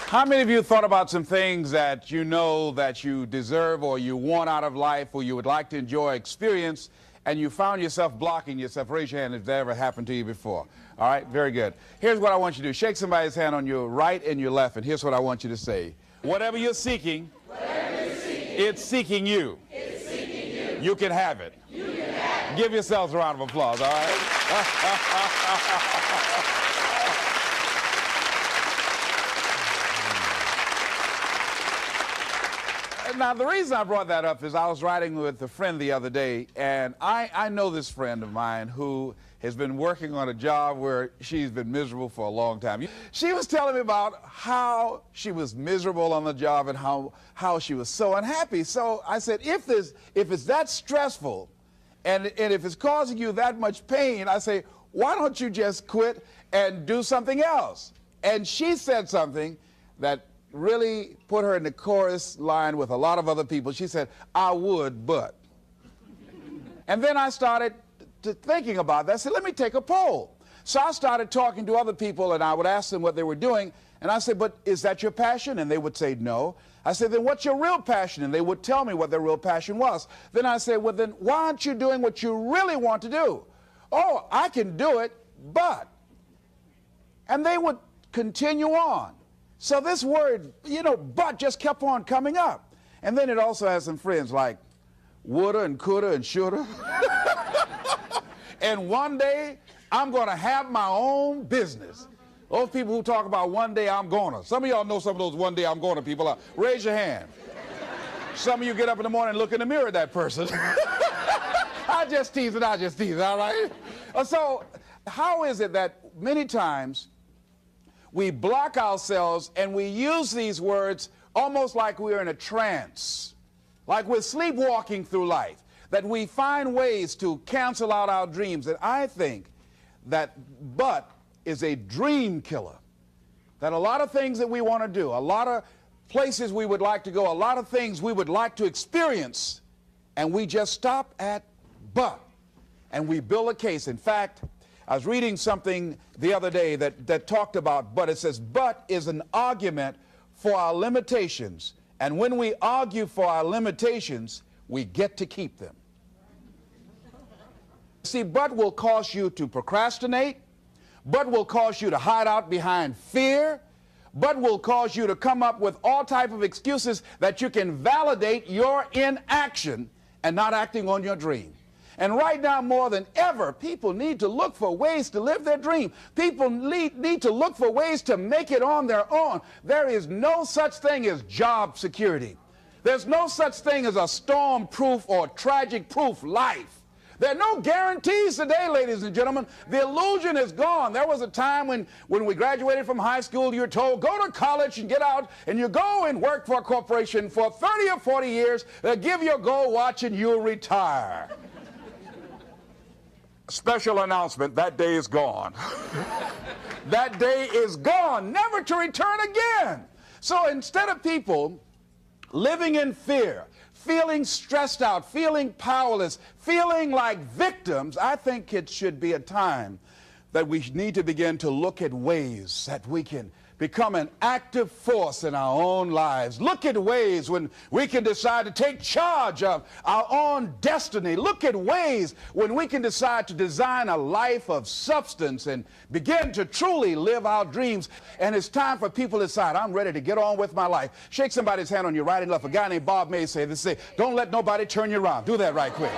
How many of you thought about some things that you know that you deserve or you want out of life or you would like to enjoy, experience, and you found yourself blocking yourself? Raise your hand if that ever happened to you before. All right, very good. Here's what I want you to do. Shake somebody's hand on your right and your left, and here's what I want you to say. Whatever you're seeking, it's seeking you. It's seeking you. You can have it. You can have it. Give yourselves a round of applause, all right? Now, the reason I brought that up is I was riding with a friend the other day, and I know this friend of mine who has been working on a job where she's been miserable for a long time. She was telling me about how she was miserable on the job and how she was so unhappy. So I said, if it's that stressful and if it's causing you that much pain, I say, why don't you just quit and do something else? And she said something that really put her in the chorus line with a lot of other people. She said, I would, but. And then I started thinking about that. I said, let me take a poll. So I started talking to other people, and I would ask them what they were doing. And I said, but is that your passion? And they would say no. I said, then what's your real passion? And they would tell me what their real passion was. Then I said, well, then why aren't you doing what you really want to do? Oh, I can do it, but. And they would continue on. So this word, but just kept on coming up. And then it also has some friends like woulda and coulda and shoulda. And one day, I'm going to have my own business. Those people who talk about one day I'm gonna. Some of y'all know some of those one day I'm gonna people. Raise your hand. Some of you get up in the morning and look in the mirror at that person. I just tease it, all right? So how is it that many times we block ourselves and we use these words almost like we're in a trance, like we're sleepwalking through life, that we find ways to cancel out our dreams? And I think that but is a dream killer, that a lot of things that we want to do, a lot of places we would like to go, a lot of things we would like to experience, and we just stop at but, and we build a case. In fact, I was reading something the other day that talked about but. It says, but is an argument for our limitations. And when we argue for our limitations, we get to keep them. See, but will cause you to procrastinate. But will cause you to hide out behind fear. But will cause you to come up with all type of excuses that you can validate your inaction and not acting on your dream. And right now, more than ever, people need to look for ways to live their dream. People need to look for ways to make it on their own. There is no such thing as job security. There's no such thing as a storm-proof or tragic-proof life. There are no guarantees today, ladies and gentlemen. The illusion is gone. There was a time when we graduated from high school, you were told, go to college and get out, and you go and work for a corporation for 30 or 40 years, give your gold watch, and you'll retire. Special announcement, that day is gone. That day is gone, never to return again. So instead of people living in fear, feeling stressed out, feeling powerless, feeling like victims, I think it should be a time that we need to begin to look at ways that we can become an active force in our own lives. Look at ways when we can decide to take charge of our own destiny. Look at ways when we can decide to design a life of substance and begin to truly live our dreams. And it's time for people to decide, I'm ready to get on with my life. Shake somebody's hand on your right and left. A guy named Bob May say this, don't let nobody turn you around. Do that right quick.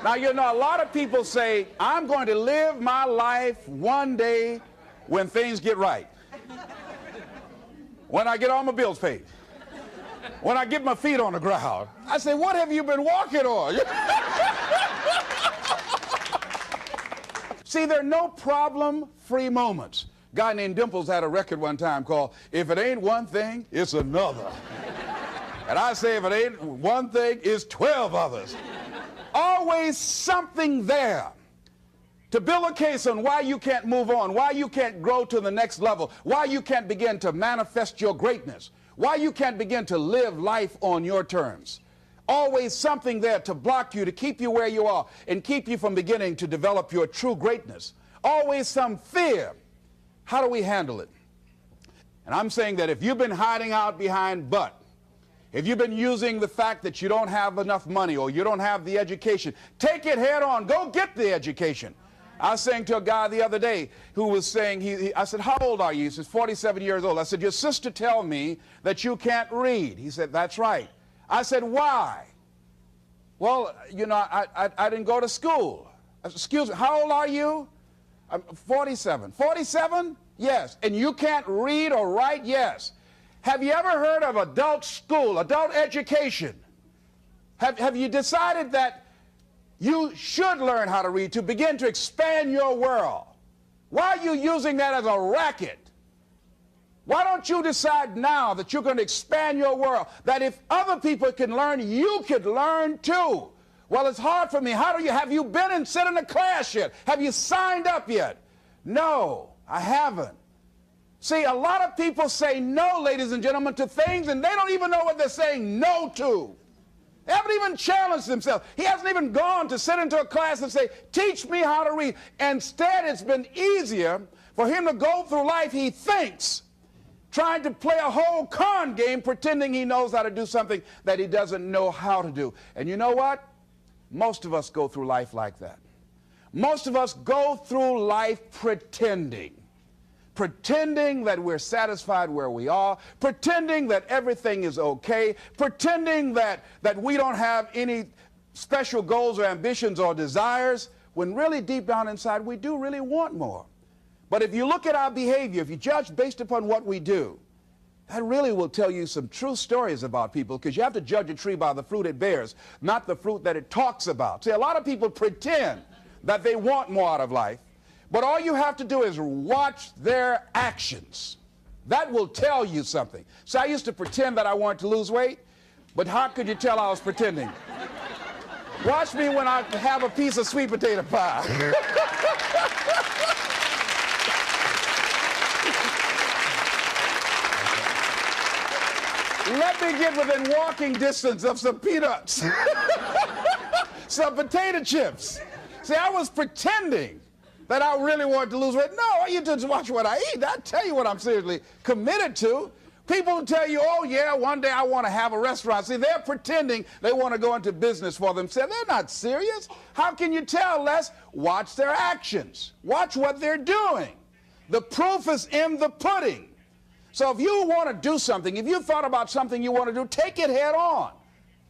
Now, a lot of people say, I'm going to live my life one day when things get right. When I get all my bills paid. When I get my feet on the ground. I say, what have you been walking on? See, there are no problem-free moments. A guy named Dimples had a record one time called, If It Ain't One Thing, It's Another. And I say, if it ain't one thing, it's 12 others. Always something there to build a case on why you can't move on, why you can't grow to the next level, why you can't begin to manifest your greatness, why you can't begin to live life on your terms. Always something there to block you, to keep you where you are, and keep you from beginning to develop your true greatness. Always some fear. How do we handle it? And I'm saying that if you've been hiding out behind but, if you've been using the fact that you don't have enough money or you don't have the education, take it head on. Go get the education. I was saying to a guy the other day who was saying, I said, how old are you? He says, 47 years old. I said, your sister tell me that you can't read. He said, that's right. I said, why? Well, you know, I didn't go to school. I said, excuse me, how old are you? I'm 47. 47? Yes. And you can't read or write? Yes. Have you ever heard of adult school, adult education? Have you decided that you should learn how to read to begin to expand your world? Why are you using that as a racket? Why don't you decide now that you're going to expand your world, that if other people can learn, you could learn too? Well, it's hard for me. Have you been and sit in a class yet? Have you signed up yet? No, I haven't. See, a lot of people say no, ladies and gentlemen, to things, and they don't even know what they're saying no to. They haven't even challenged themselves. He hasn't even gone to sit into a class and say, teach me how to read. Instead, it's been easier for him to go through life, he thinks, trying to play a whole con game, pretending he knows how to do something that he doesn't know how to do. And you know what? Most of us go through life like that. Most of us go through life pretending that we're satisfied where we are, pretending that everything is okay, pretending that we don't have any special goals or ambitions or desires, when really deep down inside we do really want more. But if you look at our behavior, if you judge based upon what we do, that really will tell you some true stories about people, because you have to judge a tree by the fruit it bears, not the fruit that it talks about. See, a lot of people pretend that they want more out of life, but all you have to do is watch their actions. That will tell you something. So I used to pretend that I wanted to lose weight, but how could you tell I was pretending? Watch me when I have a piece of sweet potato pie. Let me get within walking distance of some peanuts, some potato chips. See, I was pretending that I really wanted to lose weight. No, all you do is watch what I eat. I tell you what I'm seriously committed to. People will tell you, oh yeah, one day I want to have a restaurant. See, they're pretending they want to go into business for themselves. They're not serious. How can you tell, Les? Watch their actions. Watch what they're doing. The proof is in the pudding. So if you want to do something, if you thought about something you want to do, take it head on.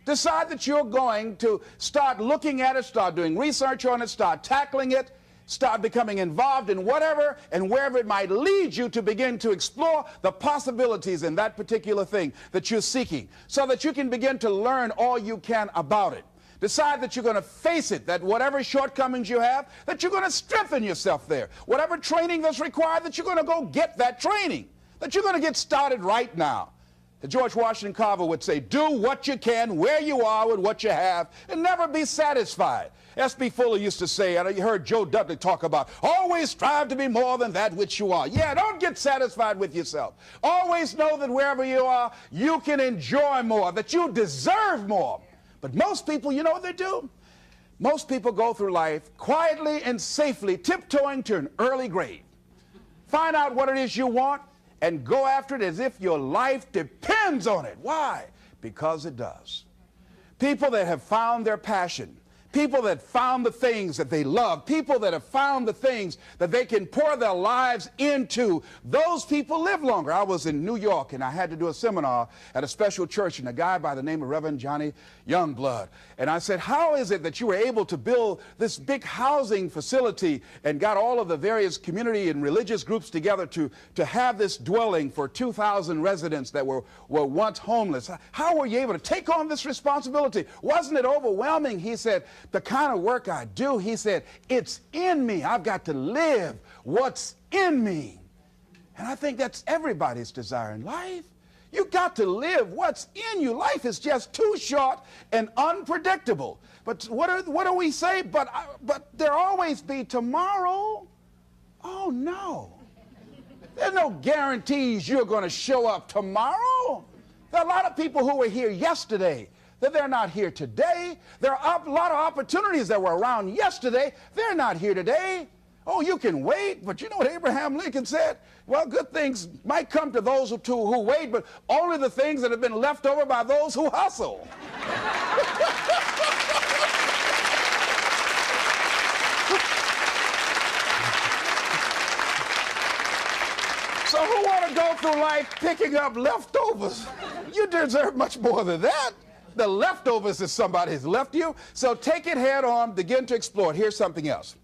Decide that you're going to start looking at it, start doing research on it, start tackling it, start becoming involved in whatever and wherever it might lead you, to begin to explore the possibilities in that particular thing that you're seeking, so that you can begin to learn all you can about it. Decide that you're going to face it, that whatever shortcomings you have, that you're going to strengthen yourself there. Whatever training that's required, that you're going to go get that training, that you're going to get started right now. George Washington Carver would say, do what you can where you are with what you have and never be satisfied. S.B. Fuller used to say, and you heard Joe Dudley talk about, always strive to be more than that which you are. Yeah, don't get satisfied with yourself. Always know that wherever you are, you can enjoy more, that you deserve more. But most people, you know what they do? Most people go through life quietly and safely, tiptoeing to an early grave. Find out what it is you want and go after it as if your life depends on it. Why? Because it does. People that have found their passion, people that found the things that they love, people that have found the things that they can pour their lives into, those people live longer. I was in New York and I had to do a seminar at a special church, and a guy by the name of Reverend Johnny Youngblood. And I said, how is it that you were able to build this big housing facility and got all of the various community and religious groups together to have this dwelling for 2,000 residents that were once homeless? How were you able to take on this responsibility? Wasn't it overwhelming? He said, the kind of work I do, he said, it's in me. I've got to live what's in me. And I think that's everybody's desire in life. You got to live what's in you. Life is just too short and unpredictable. But what do we say? But there always be tomorrow. Oh no. There's no guarantees you're going to show up tomorrow. There are a lot of people who were here yesterday that they're not here today. There are a lot of opportunities that were around yesterday. They're not here today. Oh, you can wait, but you know what Abraham Lincoln said? Well, good things might come to those who wait, but only the things that have been left over by those who hustle. So who want to go through life picking up leftovers? You deserve much more than that. The leftovers is somebody has left you. So take it head on, begin to explore it. Here's something else.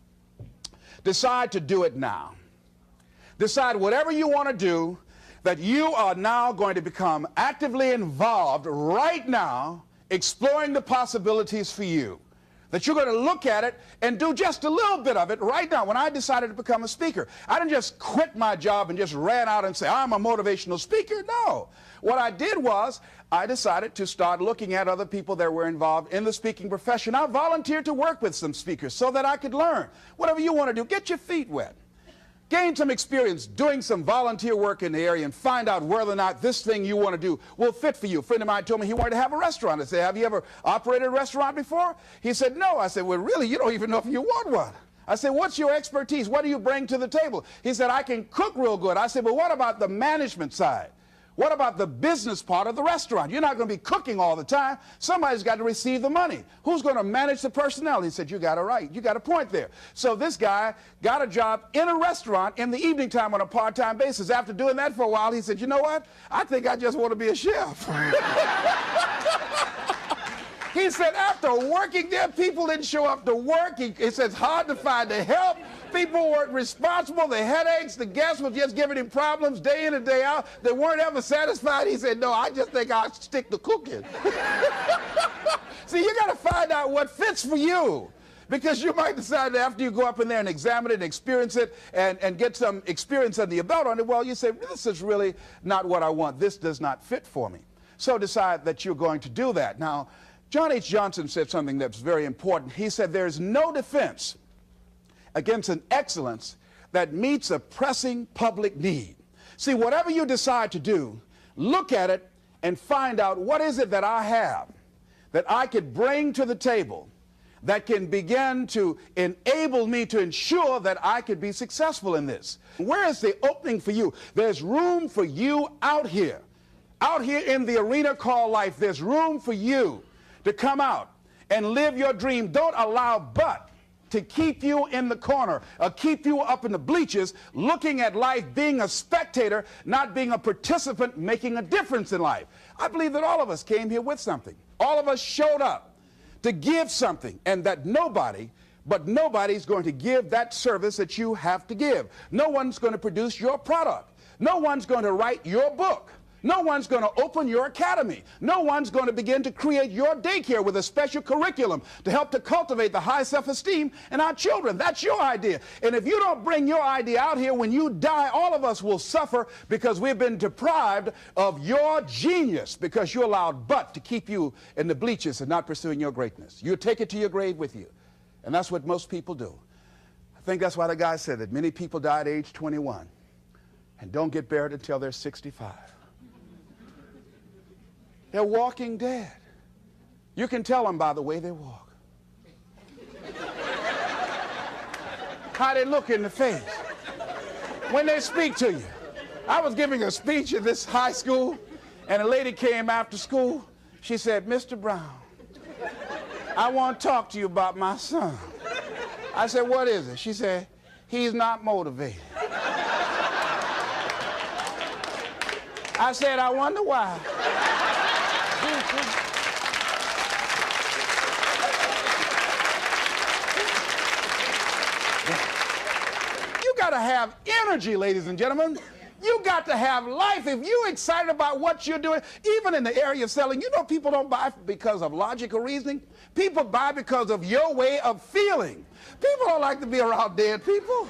Decide to do it now. Decide whatever you want to do, that you are now going to become actively involved right now, exploring the possibilities for you. That you're going to look at it and do just a little bit of it right now. When I decided to become a speaker, I didn't just quit my job and just ran out and say, I'm a motivational speaker. No. What I did was I decided to start looking at other people that were involved in the speaking profession. I volunteered to work with some speakers so that I could learn. Whatever you want to do, get your feet wet. Gain some experience doing some volunteer work in the area and find out whether or not this thing you want to do will fit for you. A friend of mine told me he wanted to have a restaurant. I said, have you ever operated a restaurant before? He said, no. I said, well, really, you don't even know if you want one. I said, what's your expertise? What do you bring to the table? He said, I can cook real good. I said, but what about the management side? What about the business part of the restaurant? You're not going to be cooking all the time. Somebody's got to receive the money. Who's going to manage the personnel? He said, you got it right. You got a point there. So this guy got a job in a restaurant in the evening time on a part-time basis. After doing that for a while, he said, you know what? I think I just want to be a chef. He said, after working there, people didn't show up to work. He said, it's hard to find the help. People weren't responsible. The headaches, the guests were just giving him problems day in and day out. They weren't ever satisfied. He said, no, I just think I'll stick to cooking. See, you got to find out what fits for you. Because you might decide that after you go up in there and examine it and experience it and get some experience under your belt on it, well, you say, this is really not what I want. This does not fit for me. So decide that you're going to do that. Now, John H. Johnson said something that's very important. He said, there's no defense against an excellence that meets a pressing public need. See, whatever you decide to do, look at it and find out what is it that I have that I could bring to the table that can begin to enable me to ensure that I could be successful in this. Where is the opening for you? There's room for you out here in the arena called life. There's room for you to come out and live your dream. Don't allow but to keep you in the corner, or keep you up in the bleachers, looking at life, being a spectator, not being a participant, making a difference in life. I believe that all of us came here with something. All of us showed up to give something, and that nobody's going to give that service that you have to give. No one's going to produce your product. No one's going to write your book. No one's going to open your academy. No one's going to begin to create your daycare with a special curriculum to help to cultivate the high self-esteem in our children. That's your idea. And if you don't bring your idea out here, when you die, all of us will suffer because we've been deprived of your genius because you allowed but to keep you in the bleachers and not pursuing your greatness. You take it to your grave with you. And that's what most people do. I think that's why the guy said that many people die at age 21 and don't get buried until they're 65. They're walking dead. You can tell them by the way they walk. How they look in the face. When they speak to you. I was giving a speech at this high school, and a lady came after school. She said, Mr. Brown, I want to talk to you about my son. I said, what is it? She said, he's not motivated. I said, I wonder why. You got to have energy, ladies and gentlemen. You got to have life. If you're excited about what you're doing, even in the area of selling, you know people don't buy because of logical reasoning. People buy because of your way of feeling. People don't like to be around dead people.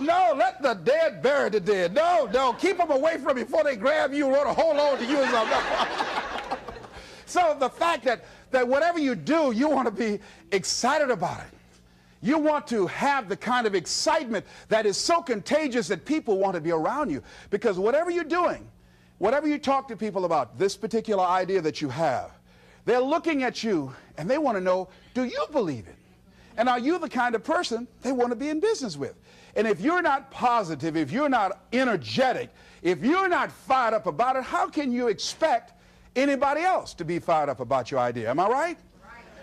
No, let the dead bury the dead. No, keep them away from you before they grab you and want to hold on to you or something. So the fact that whatever you do, you want to be excited about it. You want to have the kind of excitement that is so contagious that people want to be around you. Because whatever you're doing, whatever you talk to people about, this particular idea that you have, They're looking at you and they want to know, do you believe it? And are you the kind of person they want to be in business with? And if you're not positive, if you're not energetic, if you're not fired up about it, how can you expect anybody else to be fired up about your idea? Am I right?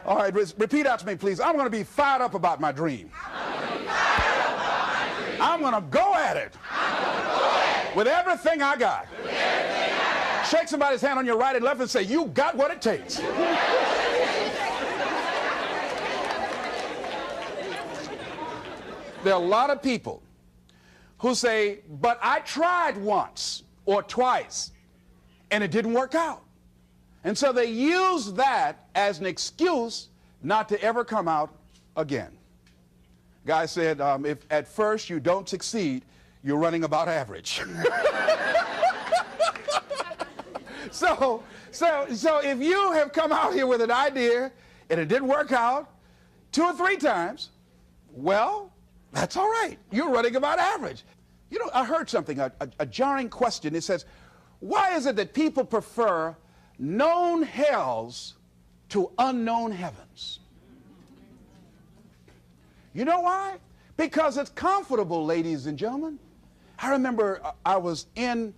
All right, repeat out to me, please. I'm going to be fired up about my dream. I'm going to go at it with everything I got. Shake somebody's hand on your right and left and say, you got what it takes. There are a lot of people who say, but I tried once or twice and it didn't work out. And so they use that as an excuse not to ever come out again. Guy said, if at first you don't succeed, you're running about average. So if you have come out here with an idea and it didn't work out 2 or 3 times, well, that's all right. You're running about average. You know, I heard something, a jarring question. It says, why is it that people prefer known hells to unknown heavens? You know why? Because it's comfortable, ladies and gentlemen. I remember I was in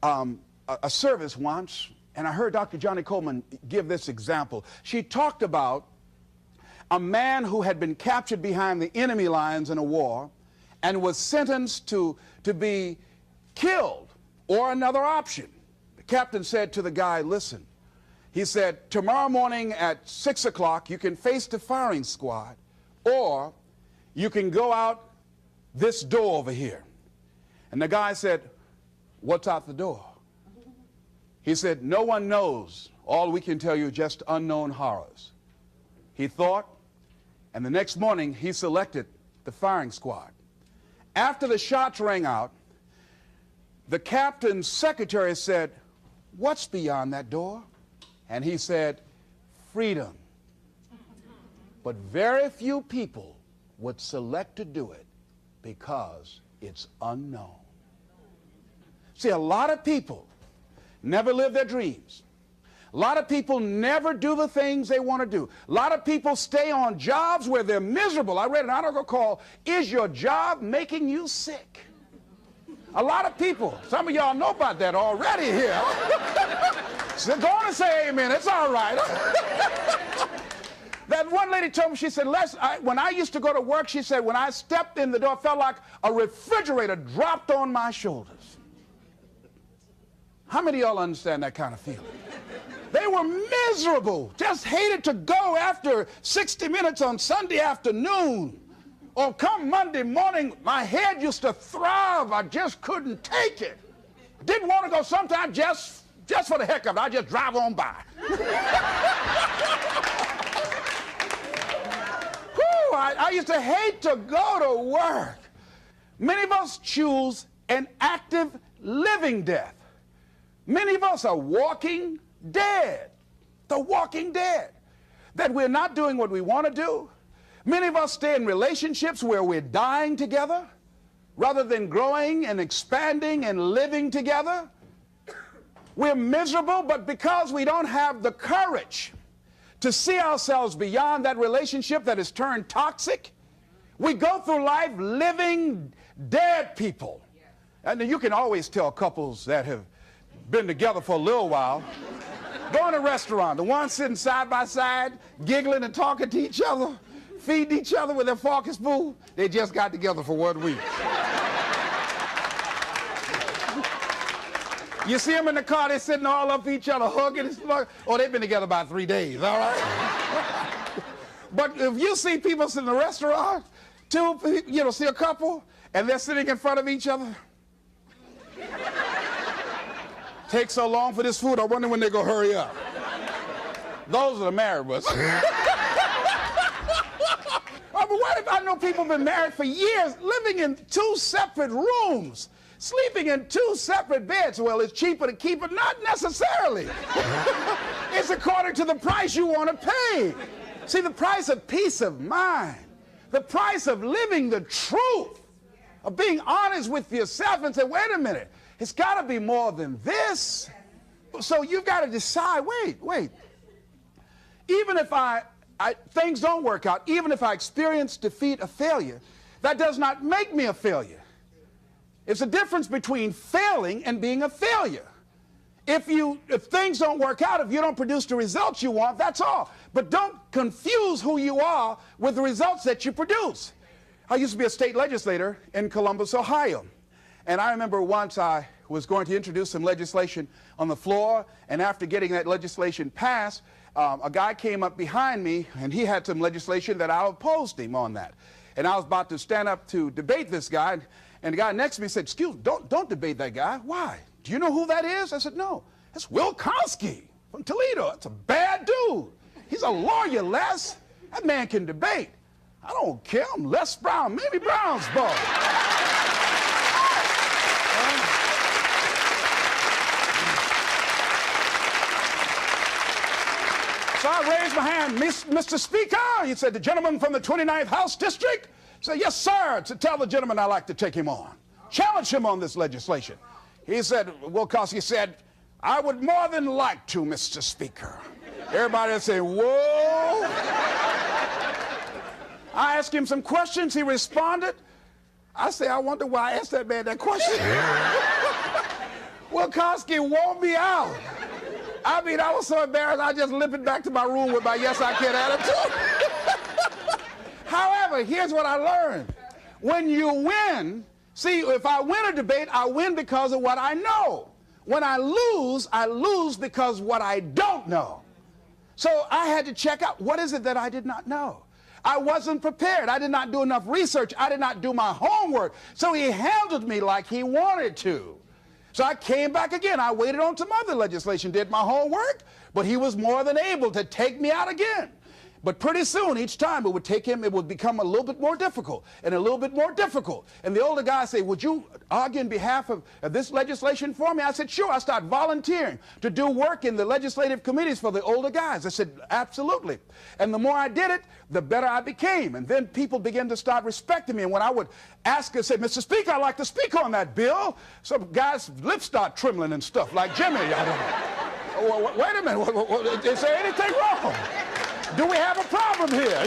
a service once, and I heard Dr. Johnny Coleman give this example. She talked about a man who had been captured behind the enemy lines in a war and was sentenced to be killed or another option. The captain said to the guy, listen, he said, tomorrow morning at 6 o'clock, you can face the firing squad, or you can go out this door over here. And the guy said, what's out the door? He said, no one knows. All we can tell you is just unknown horrors. He thought, and the next morning he selected the firing squad. After the shots rang out, the captain's secretary said, what's beyond that door? And he said, freedom. But very few people would select to do it because it's unknown. See, a lot of people never live their dreams. A lot of people never do the things they want to do. A lot of people stay on jobs where they're miserable. I read an article called, Is Your Job Making You Sick? A lot of people, some of y'all know about that already here. So go on and say amen, it's all right. That one lady told me, she said, when I used to go to work, she said, when I stepped in the door, it felt like a refrigerator dropped on my shoulders. How many of y'all understand that kind of feeling? They were miserable, just hated to go after 60 minutes on Sunday afternoon. Or come Monday morning, my head used to throb. I just couldn't take it. Didn't want to go sometimes just for the heck of it. I just drive on by. Whew, I used to hate to go to work. Many of us choose an active living death. Many of us are walking dead. The walking dead. That we're not doing what we want to do. Many of us stay in relationships where we're dying together rather than growing and expanding and living together. We're miserable, but because we don't have the courage to see ourselves beyond that relationship that has turned toxic, we go through life living dead people. And you can always tell couples that have been together for a little while. Go in a restaurant, the ones sitting side by side, giggling and talking to each other, feeding each other with their fork and spoon, they just got together for 1 week. You see them in the car, they're sitting all up each other, hugging and slugging. Oh, they've been together about 3 days, all right? But if you see people sitting in a restaurant, see a couple, and they're sitting in front of each other. Takes so long for this food, I wonder when they're going to hurry up. Those are the married ones. Oh, but what if I know people have been married for years, living in 2 separate rooms, sleeping in 2 separate beds? Well, it's cheaper to keep it. Not necessarily. It's according to the price you want to pay. See, the price of peace of mind, the price of living the truth, of being honest with yourself and say, wait a minute, it's got to be more than this. So you've got to decide, wait. even if things don't work out, even if I experience defeat or failure, that does not make me a failure. It's a difference between failing and being a failure. If things don't work out, if you don't produce the results you want, that's all. But don't confuse who you are with the results that you produce. I used to be a state legislator in Columbus, Ohio. And I remember once I was going to introduce some legislation on the floor, and after getting that legislation passed, a guy came up behind me, and he had some legislation that I opposed him on that. And I was about to stand up to debate this guy, and the guy next to me said, "Excuse me, don't debate that guy." "Why? Do you know who that is?" I said, "No, that's Will Kosky from Toledo. That's a bad dude. He's a lawyer, Les. That man can debate." "I don't care. I'm Les Brown, Mamie Brown's boy." So I raised my hand. "Mr. Speaker," he said, "the gentleman from the 29th House District." I said, "Yes, sir. To tell the gentleman I'd like to take him on. Challenge him on this legislation." He said, Will Kosky said, "I would more than like to, Mr. Speaker." Everybody would say, "Whoa." I asked him some questions. He responded. I say, I wonder why I asked that man that question. Will Kosky wore me out. I mean, I was so embarrassed, I just limped back to my room with my yes, I can attitude. However, here's what I learned. When you win, see, if I win a debate, I win because of what I know. When I lose because what I don't know. So I had to check out, what is it that I did not know? I wasn't prepared. I did not do enough research. I did not do my homework. So he handled me like he wanted to. So I came back again. I waited on some other legislation, did my homework, but he was more than able to take me out again. But pretty soon, each time it would become a little bit more difficult and a little bit more difficult. And the older guy said, "Would you argue in behalf of this legislation for me?" I said, "Sure." I started volunteering to do work in the legislative committees for the older guys. I said, "Absolutely." And the more I did it, the better I became. And then people began to start respecting me. And when I would ask and say, "Mr. Speaker, I'd like to speak on that bill," some guys' lips start trembling and stuff, like Jimmy. Wait a minute, is there anything wrong? Do we have a problem here?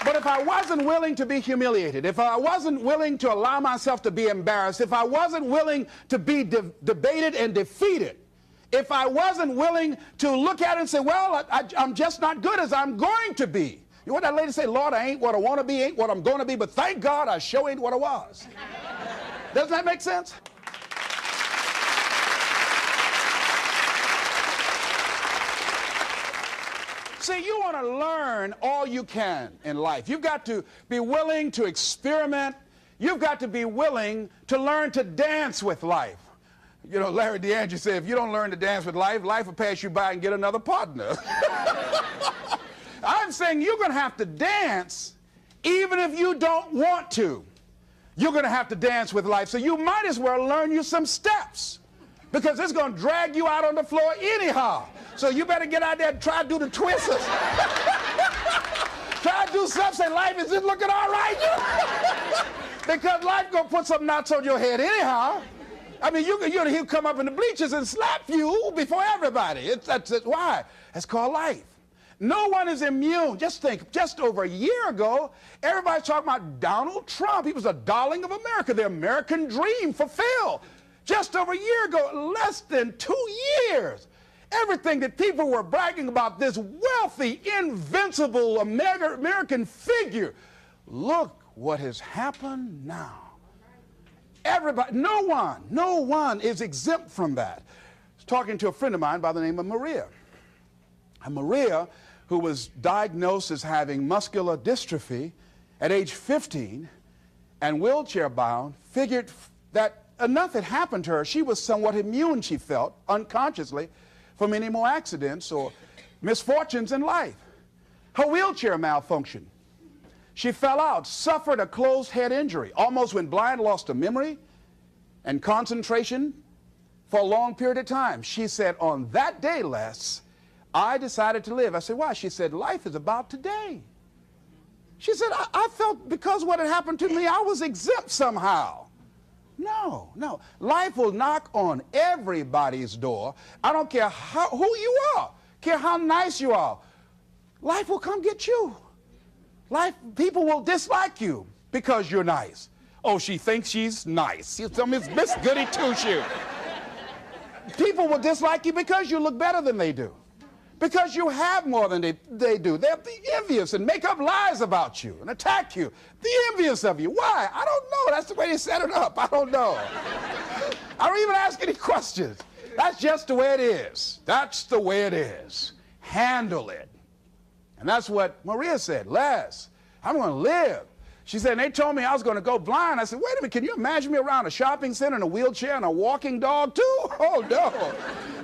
But if I wasn't willing to be humiliated, if I wasn't willing to allow myself to be embarrassed, if I wasn't willing to be debated and defeated, if I wasn't willing to look at it and say, well, I'm just not good as I'm going to be. You know what that lady say? "Lord, I ain't what I want to be, ain't what I'm going to be, but thank God I sure ain't what I was." Doesn't that make sense? See, you want to learn all you can in life. You've got to be willing to experiment. You've got to be willing to learn to dance with life. You know, Larry DeAndre said, if you don't learn to dance with life, life will pass you by and get another partner. I'm saying you're going to have to dance even if you don't want to. You're going to have to dance with life. So you might as well learn you some steps, because it's going to drag you out on the floor anyhow. So you better get out there and try to do the twisters. Try to do something, say, "Life, is it looking all right?" Because life going to put some knots on your head anyhow. I mean, he'll come up in the bleachers and slap you before everybody. That's why? That's called life. No one is immune. Just think, just over a year ago, everybody's talking about Donald Trump. He was a darling of America. The American dream fulfilled. Just over a year ago, less than 2 years. Everything that people were bragging about, this wealthy, invincible American figure. Look what has happened now. Everybody, no one is exempt from that. I was talking to a friend of mine by the name of Maria. And Maria, who was diagnosed as having muscular dystrophy at age 15 and wheelchair bound, figured that enough had happened to her. She was somewhat immune, she felt, unconsciously, from any more accidents or misfortunes in life. Her wheelchair malfunctioned. She fell out, suffered a closed head injury, almost went blind, lost her memory and concentration for a long period of time. She said, "On that day, Les, I decided to live." I said, "Why?" She said, "Life is about today." She said, I felt because what had happened to me, I was exempt somehow. No, no. Life will knock on everybody's door. I don't care who you are, care how nice you are. Life will come get you. People will dislike you because you're nice. Oh, she thinks she's nice. She's Miss Goody Two-Shoes. People will dislike you because you look better than they do. Because you have more than they do. They'll be envious and make up lies about you and attack you. Be envious of you. Why? I don't know. That's the way they set it up. I don't know. I don't even ask any questions. That's just the way it is. That's the way it is. Handle it. And that's what Maria said. Les, I'm going to live. She said, and they told me I was going to go blind. I said, wait a minute, can you imagine me around a shopping center in a wheelchair and a walking dog too? Oh, no.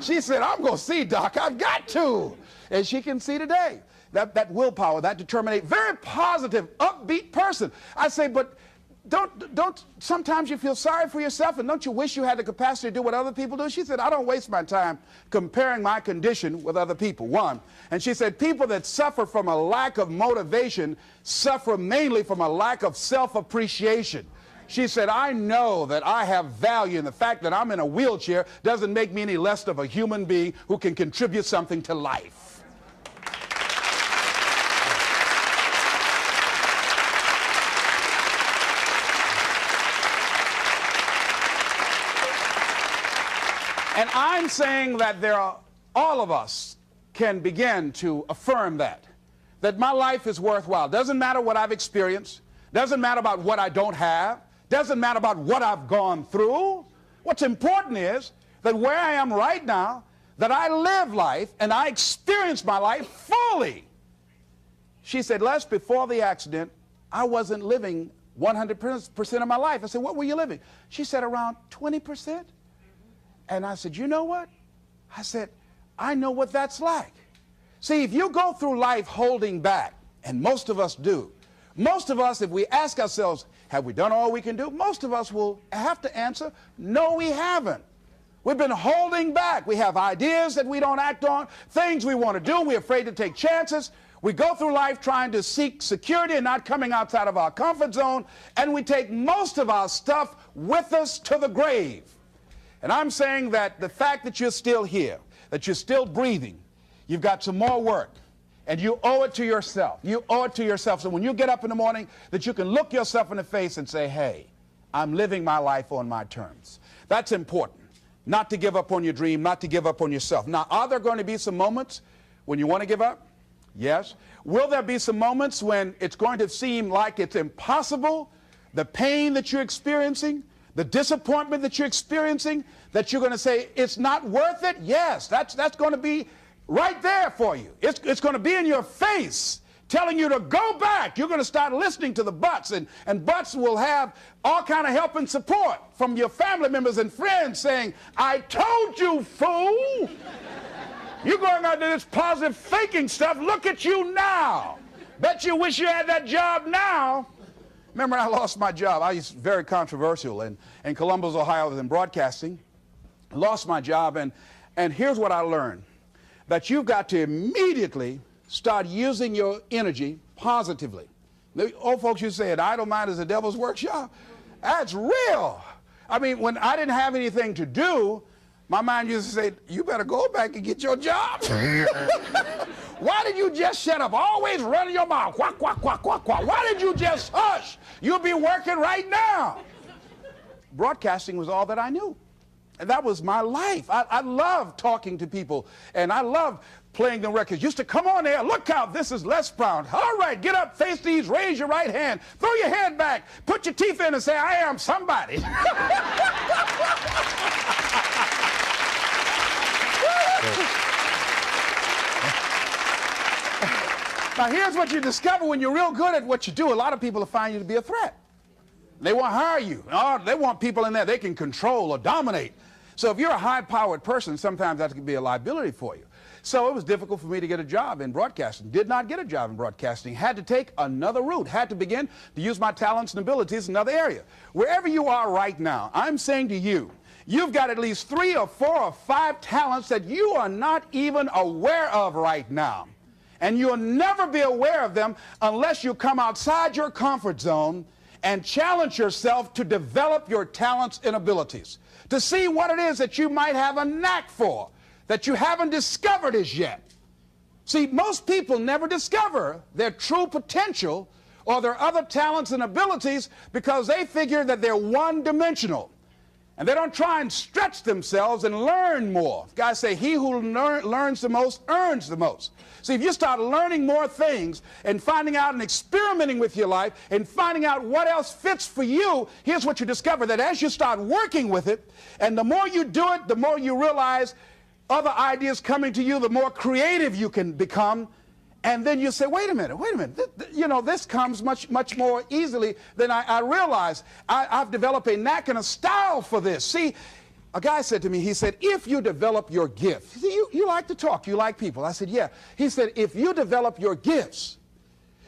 She said, I'm going to see, Doc. I've got to. And she can see today. That willpower, that determination, very positive, upbeat person. I say, but don't sometimes you feel sorry for yourself and don't you wish you had the capacity to do what other people do? She said, I don't waste my time comparing my condition with other people, one. And she said, people that suffer from a lack of motivation suffer mainly from a lack of self-appreciation. She said, I know that I have value, and the fact that I'm in a wheelchair doesn't make me any less of a human being who can contribute something to life. And I'm saying that all of us can begin to affirm that my life is worthwhile. Doesn't matter what I've experienced, doesn't matter about what I don't have, doesn't matter about what I've gone through. What's important is that where I am right now, that I live life and I experience my life fully. She said, Les, before the accident, I wasn't living 100% of my life. I said, what were you living? She said, around 20%. And I said, you know what? I said, I know what that's like. See, if you go through life holding back, and most of us do, most of us, if we ask ourselves, have we done all we can do? Most of us will have to answer, no, we haven't. We've been holding back. We have ideas that we don't act on, things we want to do. We're afraid to take chances. We go through life trying to seek security and not coming outside of our comfort zone, and we take most of our stuff with us to the grave. And I'm saying that the fact that you're still here, that you're still breathing, you've got some more work, and you owe it to yourself. You owe it to yourself. So when you get up in the morning, that you can look yourself in the face and say, hey, I'm living my life on my terms. That's important. Not to give up on your dream, not to give up on yourself. Now, are there going to be some moments when you want to give up? Yes. Will there be some moments when it's going to seem like it's impossible? The pain that you're experiencing, the disappointment that you're experiencing, that you're going to say, it's not worth it? Yes, that's going to be right there for you. It's going to be in your face, telling you to go back. You're going to start listening to the buts, and buts will have all kind of help and support from your family members and friends saying, I told you, fool. You're going out to this positive faking stuff. Look at you now. Bet you wish you had that job now. Remember, I lost my job. I was very controversial in Columbus, Ohio, I was in broadcasting. Lost my job, and here's what I learned. That you've got to immediately start using your energy positively. The old folks used to say, an idle mind is a devil's workshop. That's real. I mean, when I didn't have anything to do, my mind used to say, you better go back and get your job. Why did you just shut up? Always running your mouth. Quack, quack, quack, quack, quack. Why did you just hush? You'll be working right now. Broadcasting was all that I knew. And that was my life. I love talking to people, and I love playing the records. Used to come on there, look out, this is Les Brown. All right, get up, face these, raise your right hand, throw your head back, put your teeth in and say, I am somebody. Now, here's what you discover when you're real good at what you do. A lot of people will find you to be a threat. They won't hire you. Oh, they want people in there they can control or dominate. So if you're a high-powered person, sometimes that can be a liability for you. So it was difficult for me to get a job in broadcasting. Did not get a job in broadcasting. Had to take another route. Had to begin to use my talents and abilities in another area. Wherever you are right now, I'm saying to you, you've got at least 3 or 4 or 5 talents that you are not even aware of right now. And you'll never be aware of them unless you come outside your comfort zone and challenge yourself to develop your talents and abilities, to see what it is that you might have a knack for, that you haven't discovered as yet. See, most people never discover their true potential or their other talents and abilities because they figure that they're one-dimensional. And they don't try and stretch themselves and learn more. Guys say, he who learns the most earns the most. See, if you start learning more things and finding out and experimenting with your life and finding out what else fits for you, here's what you discover, that as you start working with it, and the more you do it, the more you realize other ideas coming to you, the more creative you can become. And then you say, wait a minute, this comes much more easily than I realized. I've developed a knack and a style for this. See, a guy said to me, he said, if you develop your gift, see, you like to talk, you like people. I said, yeah. He said, if you develop your gifts,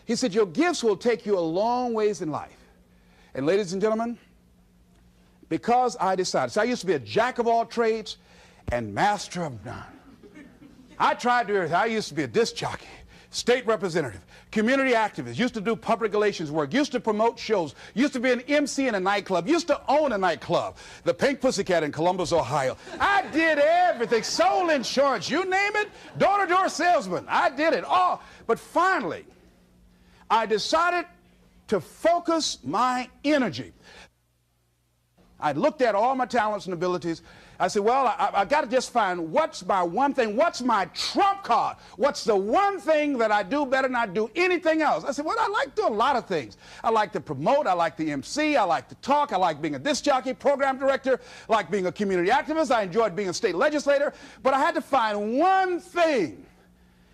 he said, your gifts will take you a long ways in life. And ladies and gentlemen, because I decided, so I used to be a jack of all trades and master of none. I tried to do everything. I used to be a disc jockey, state representative, community activist, used to do public relations work, used to promote shows, used to be an MC in a nightclub, used to own a nightclub, the Pink Pussycat in Columbus, Ohio. I did everything, sold insurance, you name it, door-to-door salesman. I did it all. But finally, I decided to focus my energy. I looked at all my talents and abilities. I said, well, I got to just find what's my one thing, what's my trump card, what's the one thing that I do better than I do anything else. I said, well, I like to do a lot of things. I like to promote, I like to MC, I like to talk, I like being a disc jockey, program director, I like being a community activist, I enjoyed being a state legislator, but I had to find one thing,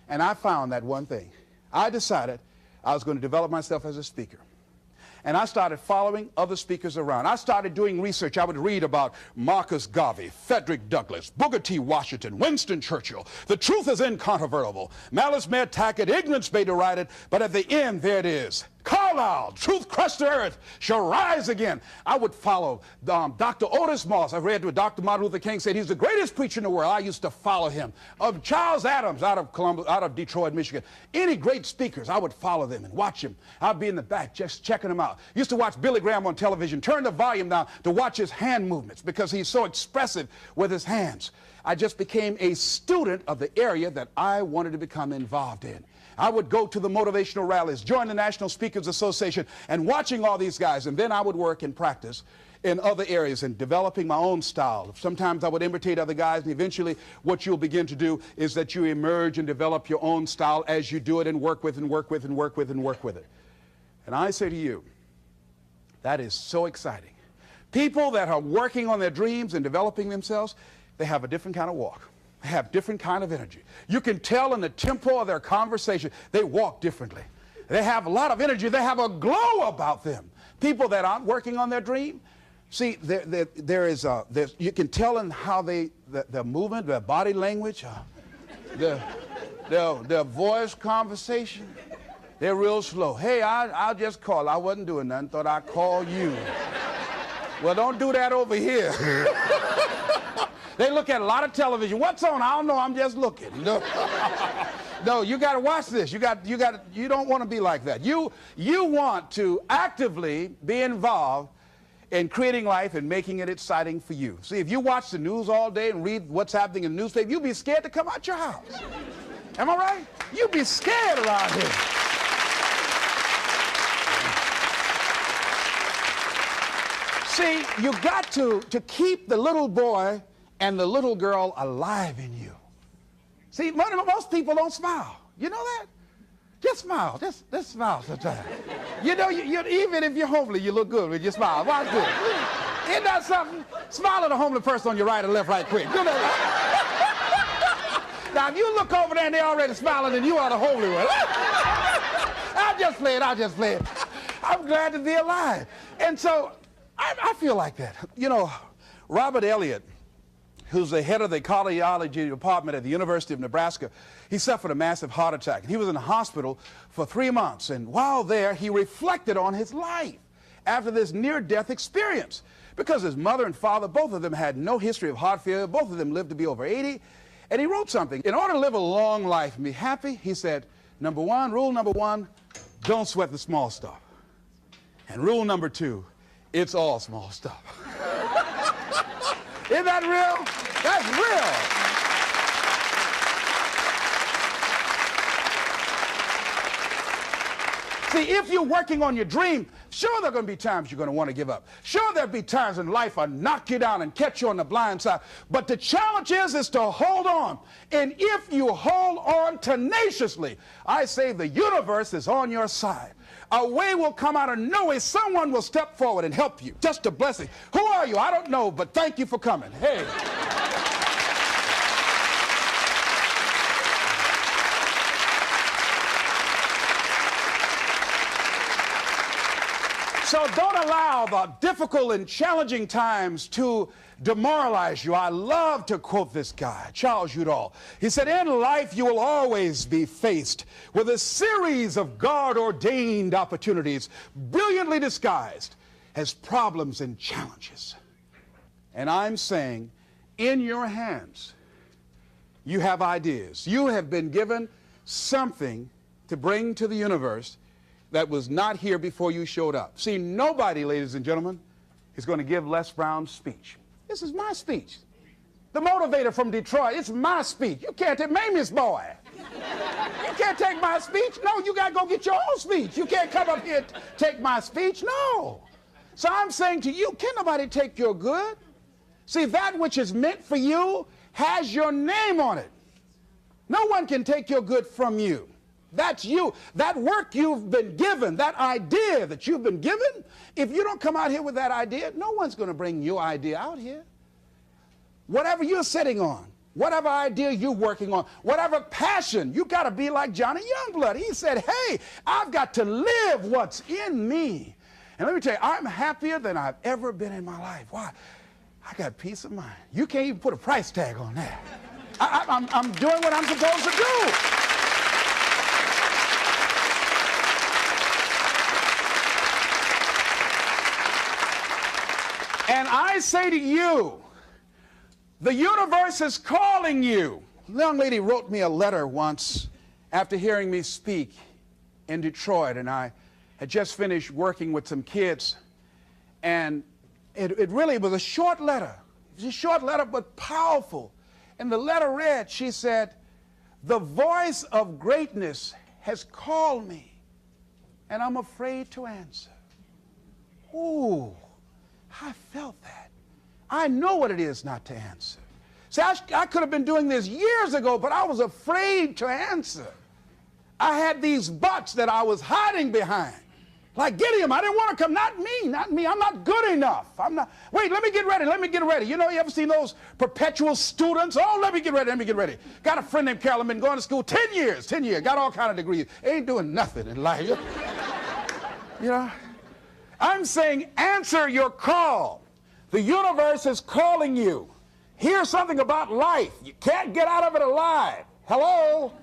and I found that one thing. I decided I was going to develop myself as a speaker. And I started following other speakers around. I started doing research. I would read about Marcus Garvey, Frederick Douglass, Booker T. Washington, Winston Churchill. The truth is incontrovertible. Malice may attack it, ignorance may deride it, but at the end, there it is. Carlyle, truth crushed to earth, shall rise again. I would follow Dr. Otis Moss. I read what Dr. Martin Luther King said. He's the greatest preacher in the world. I used to follow him. Of Charles Adams out of Detroit, Michigan. Any great speakers, I would follow them and watch them. I'd be in the back just checking them out. Used to watch Billy Graham on television. Turn the volume down to watch his hand movements because he's so expressive with his hands. I just became a student of the area that I wanted to become involved in. I would go to the motivational rallies, join the National Speakers Association, and watching all these guys. And then I would work and practice in other areas and developing my own style. Sometimes I would imitate other guys, and eventually what you'll begin to do is that you emerge and develop your own style as you do it and work with and work with and work with and work with it. And I say to you, that is so exciting. People that are working on their dreams and developing themselves, they have a different kind of walk. They have different kind of energy. You can tell in the tempo of their conversation, they walk differently. They have a lot of energy. They have a glow about them. People that aren't working on their dream, see, you can tell in how their movement, their body language, their voice conversation, they're real slow. Hey, I'll just call. I wasn't doing nothing. Thought I'd call you. Well, don't do that over here. They look at a lot of television. What's on? I don't know. I'm just looking. No, no, you got to watch this. You don't want to be like that. You want to actively be involved in creating life and making it exciting for you. See, if you watch the news all day and read what's happening in the newspaper, you'll be scared to come out your house. Am I right? You'll be scared around here. See, you got to keep the little boy and the little girl alive in you. See, most people don't smile. You know that? Just smile. Just smile sometimes. You know, even if you're homely, you look good when you smile. Why good? Isn't that something? Smile at a homely person on your right and left right quick. You know that? Now, if you look over there and they're already smiling, then you are the homely one. I'll just play it. I'm glad to be alive. And so I feel like that. You know, Robert Elliott, who's the head of the cardiology department at the University of Nebraska, he suffered a massive heart attack. He was in the hospital for 3 months, and while there, he reflected on his life after this near-death experience. Because his mother and father, both of them had no history of heart failure, both of them lived to be over 80, and he wrote something. In order to live a long life and be happy, he said, rule number one, don't sweat the small stuff. And rule number 2, it's all small stuff. Isn't that real? That's real. See, if you're working on your dream, sure there are going to be times you're going to want to give up. Sure there'll be times in life I'll knock you down and catch you on the blind side. But the challenge is to hold on. And if you hold on tenaciously, I say the universe is on your side. A way will come out of nowhere. Someone will step forward and help you. Just a blessing. Who are you? I don't know, but thank you for coming. Hey. So don't allow the difficult and challenging times to demoralize you. I love to quote this guy, Charles Udall. He said, in life you will always be faced with a series of God-ordained opportunities, brilliantly disguised as problems and challenges. And I'm saying, in your hands, you have ideas. You have been given something to bring to the universe that was not here before you showed up. See, nobody, ladies and gentlemen, is going to give Les Brown's speech. This is my speech. The motivator from Detroit, it's my speech. You can't take Mamie's boy. You can't take my speech. No, you got to go get your own speech. You can't come up here and take my speech. No. So I'm saying to you, can nobody take your good? See, that which is meant for you has your name on it. No one can take your good from you. That's you. That work you've been given, that idea that you've been given, if you don't come out here with that idea, no one's going to bring your idea out here. Whatever you're sitting on, whatever idea you're working on, whatever passion, you got to be like Johnny Youngblood. He said, hey, I've got to live what's in me. And let me tell you, I'm happier than I've ever been in my life. Why? I got peace of mind. You can't even put a price tag on that. I'm doing what I'm supposed to do. And I say to you, the universe is calling you. A young lady wrote me a letter once after hearing me speak in Detroit, and I had just finished working with some kids, and it really was a short letter. It was a short letter, but powerful. And the letter read, she said, the voice of greatness has called me, and I'm afraid to answer. Ooh. I felt that. I know what it is not to answer. See, I could have been doing this years ago, but I was afraid to answer. I had these buts that I was hiding behind. Like Gideon, I didn't want to come. Not me. I'm not good enough. Wait, let me get ready. You know, you ever seen those perpetual students? Oh, let me get ready. Got a friend named Carolyn, been going to school 10 years, got all kind of degrees. Ain't doing nothing in life. You know? I'm saying answer your call. The universe is calling you. Here's something about life. You can't get out of it alive. Hello?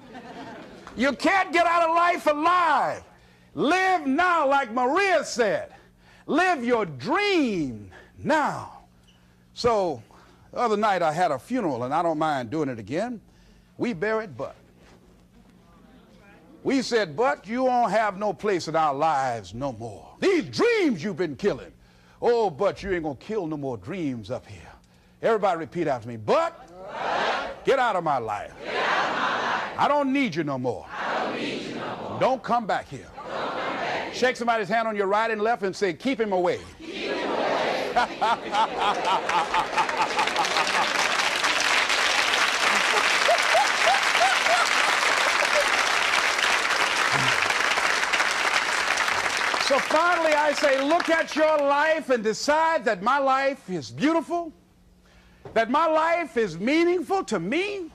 You can't get out of life alive. Live now, like Maria said. Live your dream now. So, the other night I had a funeral, and I don't mind doing it again. We buried Bud. We said, but you won't have no place in our lives no more. These dreams you've been killing. Oh, but you ain't going to kill no more dreams up here. Everybody repeat after me. But get out of my life. Get out of my life. I don't need you no more. I don't need you no more. Don't come back here. Don't come back here. Shake somebody's hand on your right and left and say, keep him away. Keep him away. So finally I say, look at your life and decide that my life is beautiful, that my life is meaningful to me.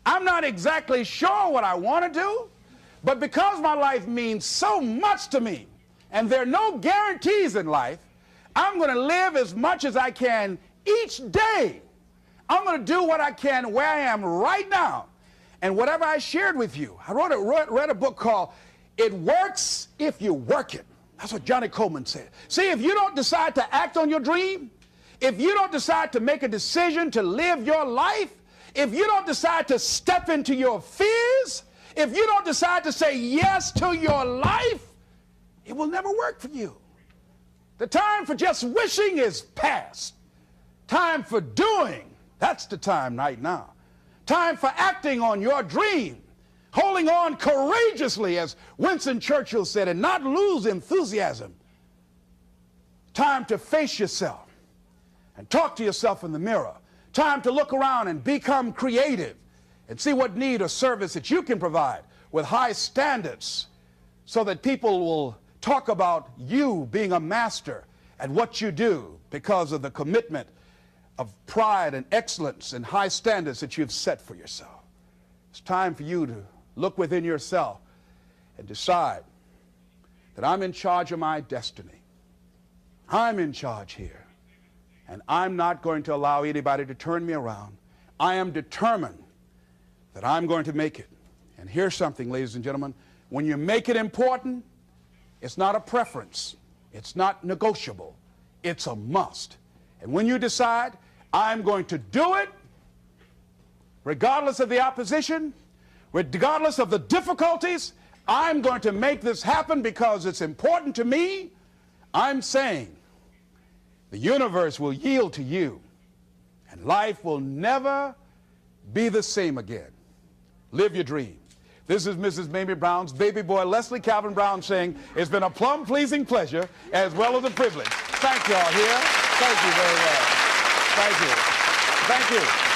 I'm not exactly sure what I want to do, but because my life means so much to me, and there are no guarantees in life, I'm going to live as much as I can each day. I'm going to do what I can where I am right now. And whatever I shared with you, I read a book called It Works If You Work It. That's what Johnny Coleman said. See, if you don't decide to act on your dream, if you don't decide to make a decision to live your life, if you don't decide to step into your fears, if you don't decide to say yes to your life, it will never work for you. The time for just wishing is past. Time for doing, that's the time right now. Time for acting on your dream, holding on courageously, as Winston Churchill said, and not lose enthusiasm. Time to face yourself and talk to yourself in the mirror. Time to look around and become creative and see what need or service that you can provide with high standards so that people will talk about you being a master at what you do because of the commitment of pride and excellence and high standards that you've set for yourself. It's time for you to look within yourself and decide that I'm in charge of my destiny. I'm in charge here, and I'm not going to allow anybody to turn me around. I am determined that I'm going to make it. And here's something, ladies and gentlemen, when you make it important, it's not a preference. It's not negotiable. It's a must. And when you decide, I'm going to do it, regardless of the opposition, regardless of the difficulties, I'm going to make this happen because it's important to me, I'm saying the universe will yield to you and life will never be the same again. Live your dream. This is Mrs. Mamie Brown's baby boy, Leslie Calvin Brown, saying it's been a plum-pleasing pleasure as well as a privilege. Thank you all here. Thank you very much. Thank you. Thank you.